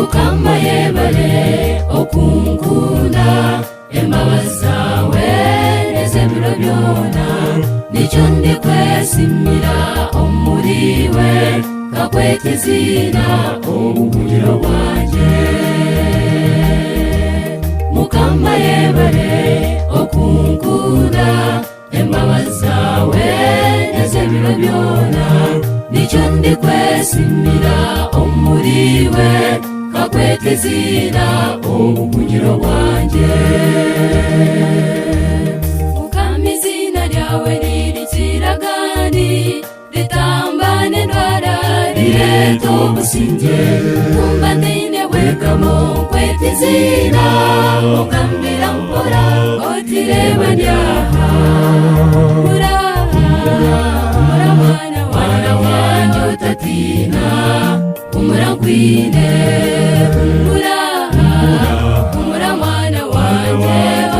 mukama yebale okunkunda embabazi zawe n'ez'ebiro byona nicyo ndi kwesimira omuriwe kakweta izina obuhungiro bwanjye mukama yebale okunkunda embabazi zawe n'ez'ebiro byona nicyo ndi kwesimira omuriwe kakweta izina obuhungiro bwanjye mukama izina ryawe nirikiragani ritambane ndwara rireta obusinge kumva ndine wegamo kweta izina ongambira mpora otireba ndyaha mura mwana wanje otatina umurangwine umura mwana wanje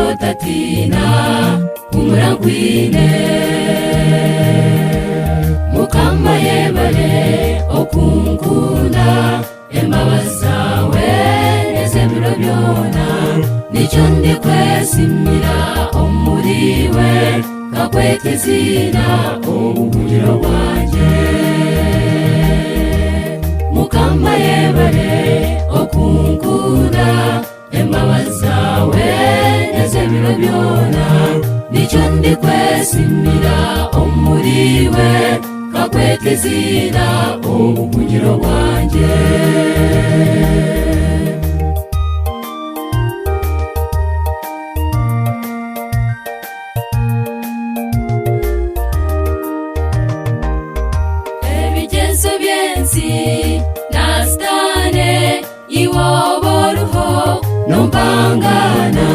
otatina umurangwine mukama yebale okunkunda embabazi zawe n'ez'ebiro byona nicyo ndi kwesimira omuriwe kakweta izina obuhungiro bwanjye mukama yebale okunkunda embabazi zawe n'ez'ebiro byona nicyo ndi kwesimira omuriwe kakweta izina obuhungiro bwanjye ebigezo byensi nasitane iwoboruho nompangana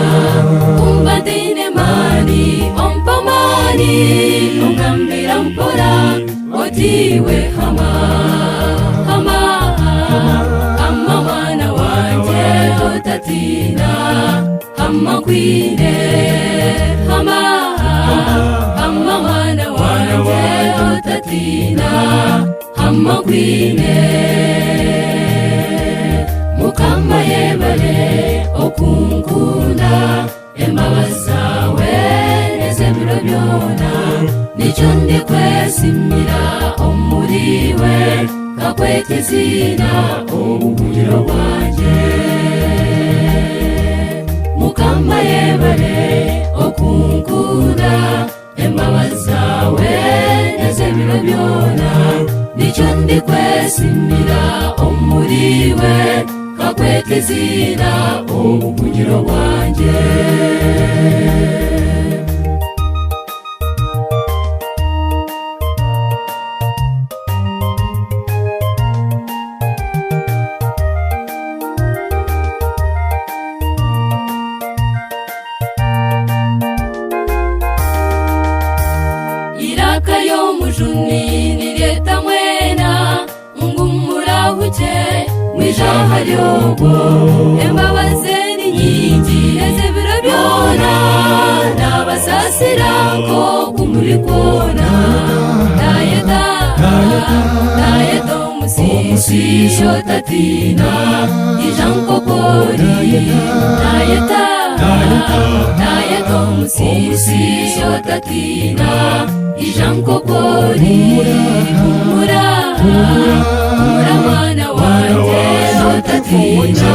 kumva ndine mani ompamani ongambira mpora otiwe hama mwana wanje otatina hama kwine hama mwana wanje otatina hama kwine mukama yebale okunkunda embabazi zawe n'ez'ebiro byona nicyo ndi kwesimira omuriwe kakweta izina obuhungiro bwanjye mukama yebale okunkunda embabazi zawe n'ez'ebiro byona nicyo ndi kwesimira omuriwe kakweta izina obuhungiro bwanjye iraka y'omujuni nireta mwena ngumurahuke mwijaha ryogo embabazi ni nyingi ez'ebiro byona nabasasira ko kumurikona dayeta omusisho tatina ijankokori dayeta omusisho tatina ijankokori mura mwana wanje otatina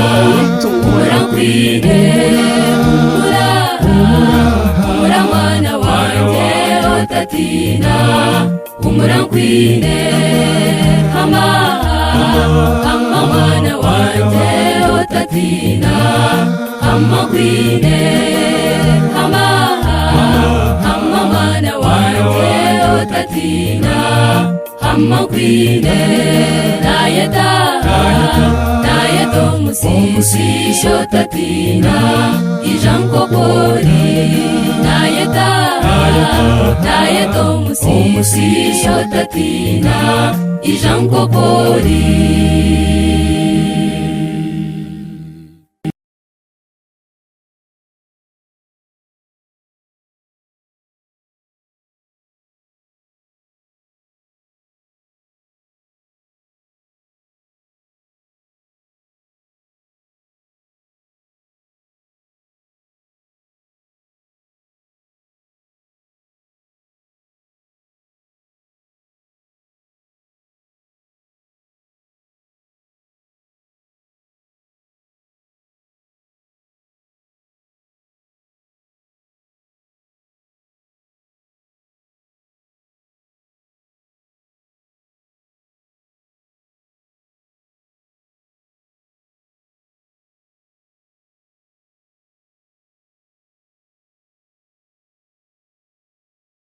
umurangwine mura mwana wanje otatina umurangwine hama mwana wanje otatina hama kwine hama mwana wanje otatina hama kwine dayeta omusisho tatina ijankokori dayeta omusisho tatina ijankokori